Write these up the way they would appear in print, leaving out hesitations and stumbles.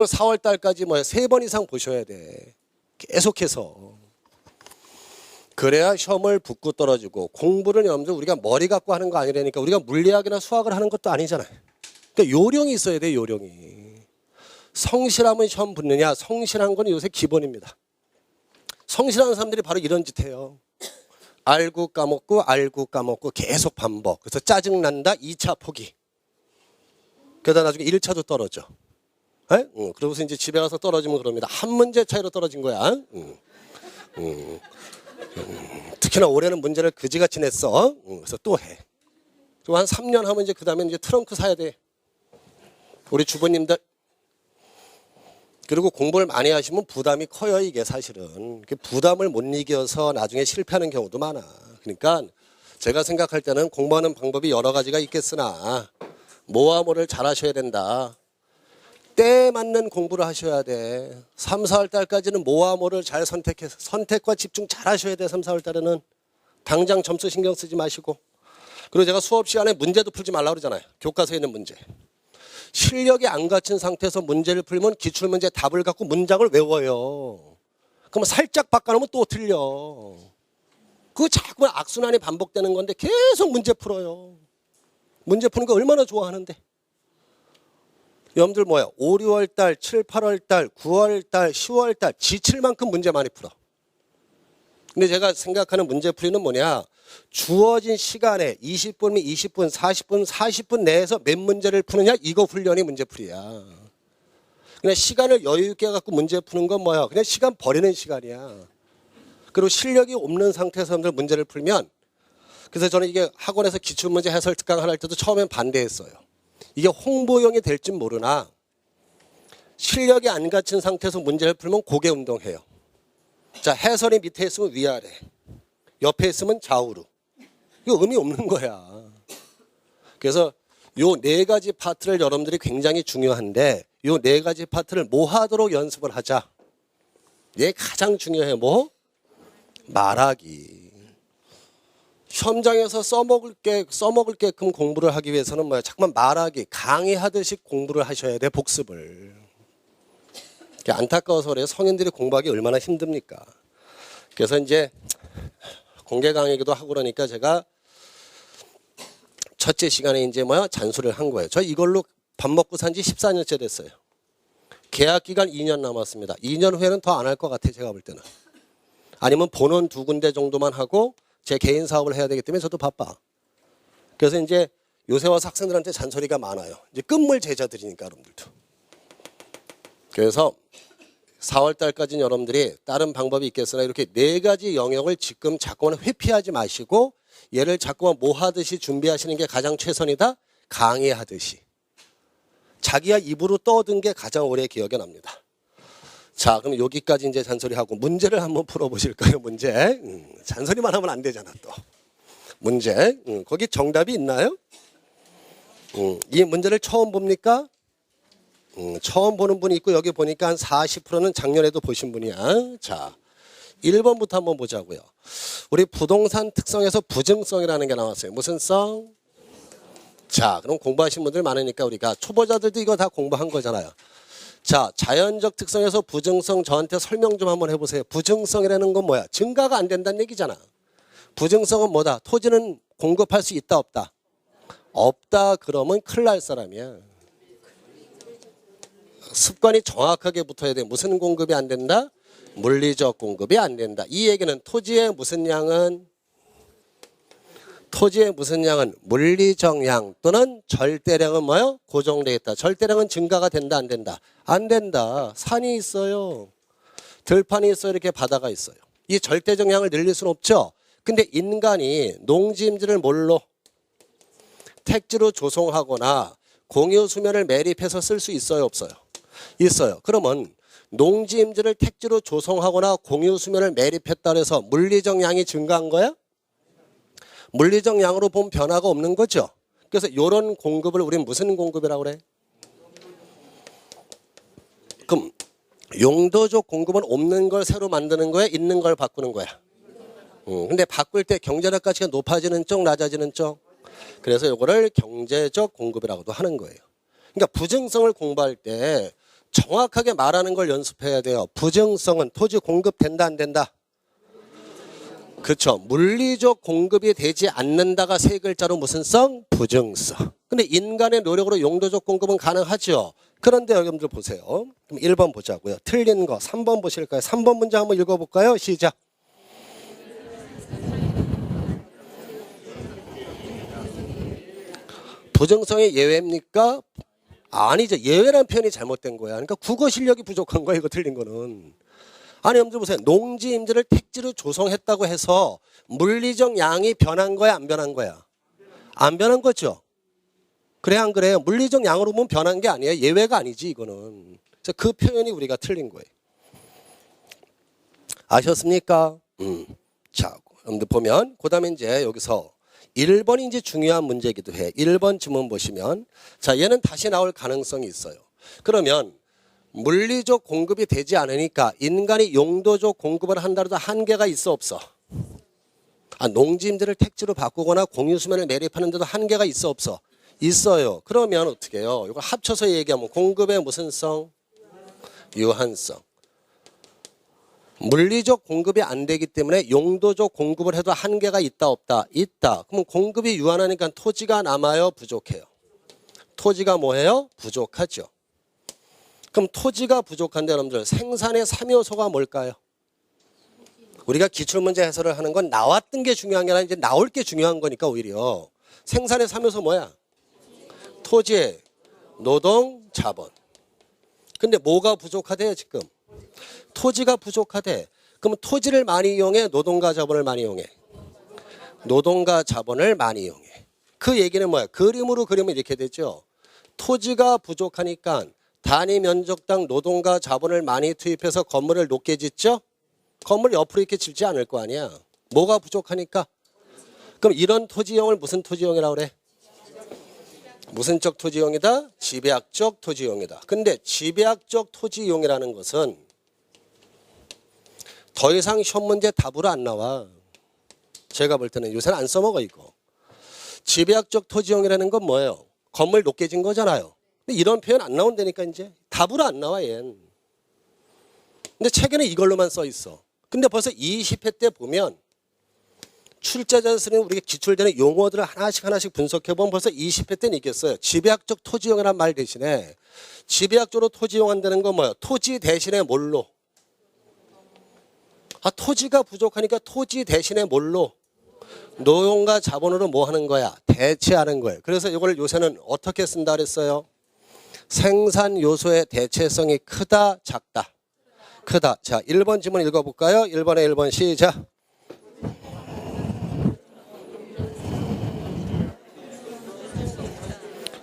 4월 달까지 3번 이상 보셔야 돼. 계속해서. 그래야 시험을 붙고 떨어지고. 공부는 여러분들 우리가 머리 갖고 하는 거 아니라니까. 우리가 물리학이나 수학을 하는 것도 아니잖아요. 그러니까 요령이 있어야 돼, 요령이. 성실하면 시험 붙느냐? 성실한 건 요새 기본입니다. 성실한 사람들이 바로 이런 짓 해요. 알고 까먹고 계속 반복. 그래서 짜증난다 2차 포기. 그러다 나중에 1차도 떨어져. 그러고서 이제 집에 가서 떨어지면 그럽니다. 한 문제 차이로 떨어진 거야. 특히나 올해는 문제를 그지같이 냈어. 그래서 또 해. 그리고 한 3년 하면 이제 그 다음에 이제 트렁크 사야 돼. 우리 주부님들. 그리고 공부를 많이 하시면 부담이 커요, 이게 사실은. 부담을 못 이겨서 나중에 실패하는 경우도 많아. 그러니까 제가 생각할 때는 공부하는 방법이 여러 가지가 있겠으나 모아모를 잘 하셔야 된다. 때에 맞는 공부를 하셔야 돼. 3, 4월 달까지는 모아모를 잘 선택해서 선택과 집중 잘 하셔야 돼. 3, 4월 달에는 당장 점수 신경 쓰지 마시고. 그리고 제가 수업 시간에 문제도 풀지 말라고 그러잖아요. 교과서에 있는 문제. 실력이 안 갖춘 상태에서 문제를 풀면 기출문제 답을 갖고 문장을 외워요. 그러면 살짝 바꿔놓으면 또 틀려. 그거 자꾸만 악순환이 반복되는 건데 계속 문제 풀어요. 문제 푸는 거 얼마나 좋아하는데. 여러분들 5, 6월 달, 7, 8월 달, 9월 달, 10월 달 지칠 만큼 문제 많이 풀어. 근데 제가 생각하는 문제풀이는 뭐냐. 주어진 시간에 20분이면 20분, 40분 내에서 몇 문제를 푸느냐. 이거 훈련이 문제풀이야. 그냥 시간을 여유 있게 갖고 문제 푸는 건 뭐야. 그냥 시간 버리는 시간이야. 그리고 실력이 없는 상태에서 사람들 문제를 풀면, 그래서 저는 이게 학원에서 기출문제 해설 특강 할 때도 처음엔 반대했어요. 이게 홍보용이 될진 모르나 실력이 안 갖춘 상태에서 문제를 풀면 고개 운동해요. 자, 해설이 밑에 있으면 위아래, 옆에 있으면 좌우로. 이거 의미 없는 거야. 그래서 요 4가지 파트를 여러분들이 굉장히 중요한데 요 4가지 파트를 뭐 하도록 연습을 하자. 얘 가장 중요해. 뭐? 말하기. 시험장에서 써먹을 게끔 공부를 하기 위해서는 뭐야? 잠깐만 말하기, 강의하듯이 공부를 하셔야 돼. 복습을. 안타까워서 그래요. 성인들이 공부하기 얼마나 힘듭니까? 그래서 이제 공개 강의기도 하고 그러니까 제가 첫째 시간에 이제 잔소리를 한 거예요. 저 이걸로 밥 먹고 산 지 14년째 됐어요. 계약 기간 2년 남았습니다. 2년 후에는 더 안 할 것 같아요. 제가 볼 때는. 아니면 본원 2군데 정도만 하고 제 개인 사업을 해야 되기 때문에 저도 바빠. 그래서 이제 요새 와서 학생들한테 잔소리가 많아요. 이제 끝물 제자들이니까 여러분들도. 그래서 4월 달까지는 여러분들이 다른 방법이 있겠으나 이렇게 4가지 영역을 지금 자꾸만 회피하지 마시고 얘를 자꾸만 뭐 하듯이 준비하시는 게 가장 최선이다. 강의하듯이. 자기가 입으로 떠든 게 가장 오래 기억에 납니다. 자, 그럼 여기까지 이제 잔소리하고 문제를 한번 풀어보실까요? 문제. 잔소리만 하면 안 되잖아 또. 문제. 거기 정답이 있나요? 이 문제를 처음 봅니까? 처음 보는 분이 있고 여기 보니까 한 40%는 작년에도 보신 분이야. 자, 1번부터 한번 보자고요. 우리 부동산 특성에서 부증성이라는 게 나왔어요. 무슨 성? 자, 그럼 공부하신 분들 많으니까 우리가 초보자들도 이거 다 공부한 거잖아요. 자, 자연적 특성에서 부증성 저한테 설명 좀 한번 해보세요. 부증성이라는 건 뭐야? 증가가 안 된다는 얘기잖아. 부증성은 뭐다? 토지는 공급할 수 있다 없다? 없다 그러면 큰일 날 사람이야. 습관이 정확하게 붙어야 돼. 무슨 공급이 안 된다? 물리적 공급이 안 된다. 이 얘기는 토지의 무슨 양은 물리적 양 또는 절대량은 뭐요? 고정되어 있다. 절대량은 증가가 된다 안 된다? 안 된다. 산이 있어요. 들판이 있어요. 이렇게 바다가 있어요. 이 절대적 양을 늘릴 수는 없죠. 근데 인간이 농지임지를 뭘로? 택지로 조성하거나 공유 수면을 매립해서 쓸 수 있어요 없어요? 있어요. 그러면 농지임지를 택지로 조성하거나 공유 수면을 매립했다 해서 물리적 양이 증가한 거야? 물리적 양으로 보면 변화가 없는 거죠. 그래서 이런 공급을 우리는 무슨 공급이라고 그래? 그럼 용도적 공급은 없는 걸 새로 만드는 거야? 있는 걸 바꾸는 거야? 근데 바꿀 때 경제력 가치가 높아지는 쪽 낮아지는 쪽? 그래서 이거를 경제적 공급이라고도 하는 거예요. 그러니까 부증성을 공부할 때 정확하게 말하는 걸 연습해야 돼요. 부증성은 토지 공급된다 안 된다? 그렇죠. 물리적 공급이 되지 않는다가 세 글자로 무슨 성? 부증성. 근데 인간의 노력으로 용도적 공급은 가능하죠. 그런데 여러분들 보세요. 그럼 1번 보자고요. 틀린 거 3번 보실까요? 3번 문장 한번 읽어볼까요? 시작. 부증성이 예외입니까? 아니죠. 예외라는 표현이 잘못된 거야. 그러니까 국어 실력이 부족한 거야. 이거 틀린 거는. 아니 여러분들 보세요. 농지 임대를 택지로 조성했다고 해서 물리적 양이 변한 거야 안 변한 거야? 안 변한 거죠. 그래 안 그래요? 물리적 양으로 보면 변한 게 아니에요. 예외가 아니지 이거는. 그래서 그 표현이 우리가 틀린 거예요. 아셨습니까? 자, 여러분들 보면 그 다음에 이제 여기서 1번이 이제 중요한 문제이기도 해. 1번 지문 보시면 자 얘는 다시 나올 가능성이 있어요. 그러면 물리적 공급이 되지 않으니까 인간이 용도적 공급을 한다도 한계가 있어 없어? 농지임대를 택지로 바꾸거나 공유수면을 매립하는 데도 한계가 있어 없어? 있어요. 그러면 어떻게 해요? 이거 합쳐서 얘기하면 공급의 무슨 성? 유한성. 물리적 공급이 안 되기 때문에 용도적 공급을 해도 한계가 있다 없다? 있다. 그럼 공급이 유한하니까 토지가 남아요? 부족해요? 토지가 뭐예요? 부족하죠. 그럼 토지가 부족한데 여러분들 생산의 3요소가 뭘까요? 우리가 기출문제 해설을 하는 건 나왔던 게 중요한 게 아니라 이제 나올 게 중요한 거니까 오히려 생산의 3요소 뭐야? 토지, 노동, 자본. 근데 뭐가 부족하대요 지금? 토지가 부족하대. 그럼 토지를 많이 이용해? 노동과 자본을 많이 이용해? 노동과 자본을 많이 이용해. 그 얘기는 뭐야? 그림으로 그리면 이렇게 되죠. 토지가 부족하니까 단위 면적당 노동과 자본을 많이 투입해서 건물을 높게 짓죠? 건물 옆으로 이렇게 짓지 않을 거 아니야. 뭐가 부족하니까? 그럼 이런 토지형을 무슨 토지형이라고 그래? 무슨 적 토지형이다? 지배학적 토지형이다. 근데 지배학적 토지형이라는 것은 더 이상 시험 문제 답으로 안 나와. 제가 볼 때는 요새는 안 써먹어 이거. 지배학적 토지형이라는 건 뭐예요? 건물 높게 진 거잖아요. 근데 이런 표현 안 나온다니까 이제. 답으로 안 나와 얜. 근데 책에는 이걸로만 써 있어. 근데 벌써 20회 때 보면 출제자 선생님 우리가 기출되는 용어들을 하나씩 분석해보면 벌써 20회 때는 있겠어요. 지배학적 토지용이라는 말 대신에 지배학적으로 토지용한다는 건 뭐예요? 토지 대신에 뭘로? 토지가 부족하니까 토지 대신에 뭘로? 노동과 자본으로 뭐 하는 거야? 대체하는 거예요. 그래서 이걸 요새는 어떻게 쓴다 그랬어요? 생산 요소의 대체성이 크다, 작다? 크다. 자, 1번 지문 읽어볼까요? 1번에 1번 시작.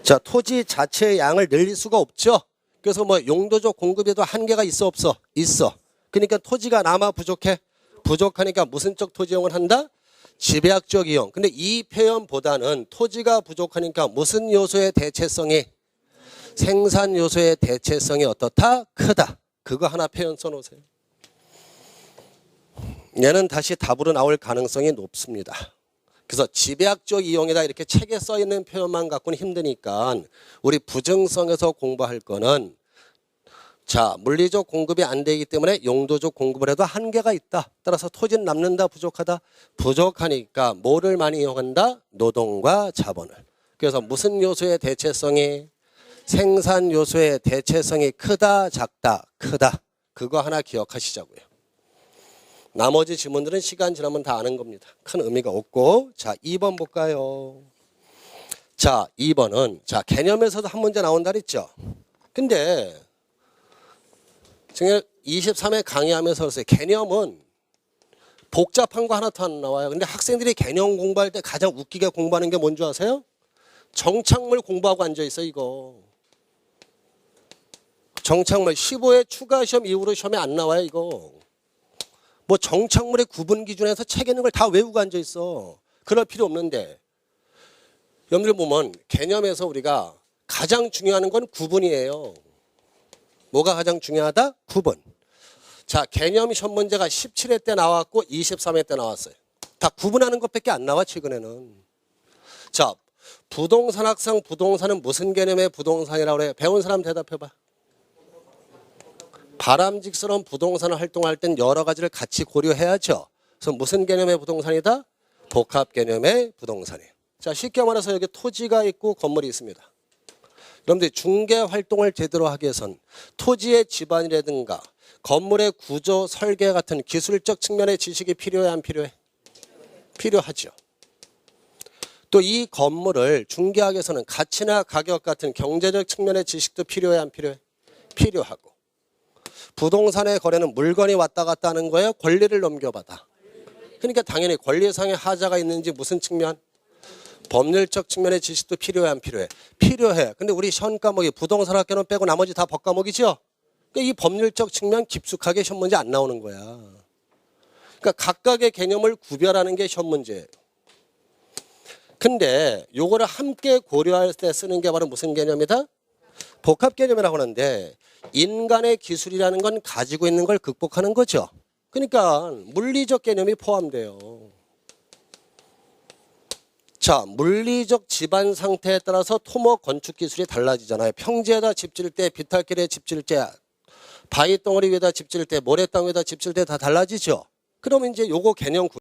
자, 토지 자체의 양을 늘릴 수가 없죠. 그래서 뭐 용도적 공급에도 한계가 있어 없어? 있어. 그러니까 토지가 남아 부족해? 부족하니까 무슨 적 토지용을 한다? 지배학적 이용. 근데 이 표현보다는 토지가 부족하니까 무슨 요소의 대체성이? 생산 요소의 대체성이 어떻다? 크다. 그거 하나 표현 써놓으세요. 얘는 다시 답으로 나올 가능성이 높습니다. 그래서 지배학적 이용이다 이렇게 책에 써있는 표현만 갖고는 힘드니까 우리 부정성에서 공부할 거는 자 물리적 공급이 안 되기 때문에 용도적 공급을 해도 한계가 있다. 따라서 토지는 남는다 부족하다. 부족하니까 뭐를 많이 이용한다? 노동과 자본을. 그래서 무슨 요소의 대체성이? 생산 요소의 대체성이 크다 작다? 크다. 그거 하나 기억하시자고요. 나머지 지문들은 시간 지나면 다 아는 겁니다. 큰 의미가 없고. 자, 2번 볼까요? 자, 2번은 자 개념에서도 한 문제 나온다 그랬죠. 근데 지금 23회 강의하면서 그랬어요. 개념은 복잡한 거 하나도 안 나와요. 근데 학생들이 개념 공부할 때 가장 웃기게 공부하는 게 뭔지 아세요? 정착물 공부하고 앉아있어요 이거. 정착물 15회 추가 시험 이후로 시험에 안 나와요 이거. 뭐 정착물의 구분 기준에서 책에 있는 걸 다 외우고 앉아있어. 그럴 필요 없는데 여러분들 보면 개념에서 우리가 가장 중요한 건 구분이에요. 뭐가 가장 중요하다? 구분. 자, 개념 시험 문제가 17회 때 나왔고 23회 때 나왔어요. 다 구분하는 것밖에 안 나와 최근에는. 자, 부동산 학상 부동산은 무슨 개념의 부동산이라고 그래요? 배운 사람 대답해봐. 바람직스러운 부동산을 활동할 땐 여러 가지를 같이 고려해야죠. 그래서 무슨 개념의 부동산이다? 복합 개념의 부동산이에요. 자, 쉽게 말해서 여기 토지가 있고 건물이 있습니다. 여러분들 중개 활동을 제대로 하기 위해선 토지의 지반이라든가 건물의 구조, 설계 같은 기술적 측면의 지식이 필요해 안 필요해? 필요하죠. 또 이 건물을 중개하기 위해서는 가치나 가격 같은 경제적 측면의 지식도 필요해 안 필요해? 필요하고. 부동산의 거래는 물건이 왔다 갔다 하는 거예요? 권리를 넘겨받아. 그러니까 당연히 권리상의 하자가 있는지 무슨 측면? 법률적 측면의 지식도 필요해 안 필요해? 필요해. 근데 우리 시험 과목이 부동산 학교는 빼고 나머지 다 법과목이죠? 그러니까 이 법률적 측면 깊숙하게 시험 문제 안 나오는 거야. 그러니까 각각의 개념을 구별하는 게 시험 문제예요. 근데 요거를 함께 고려할 때 쓰는 게 바로 무슨 개념이다? 복합 개념이라고 하는데 인간의 기술이라는 건 가지고 있는 걸 극복하는 거죠. 그러니까 물리적 개념이 포함돼요. 자, 물리적 집안 상태에 따라서 토목 건축 기술이 달라지잖아요. 평지에다 집 지을 때, 비탈길에 집 지을 때, 바위 덩어리 위에다 집 지을 때, 모래땅 위에다 집 지을 때 다 달라지죠. 그러면 이제 요거 개념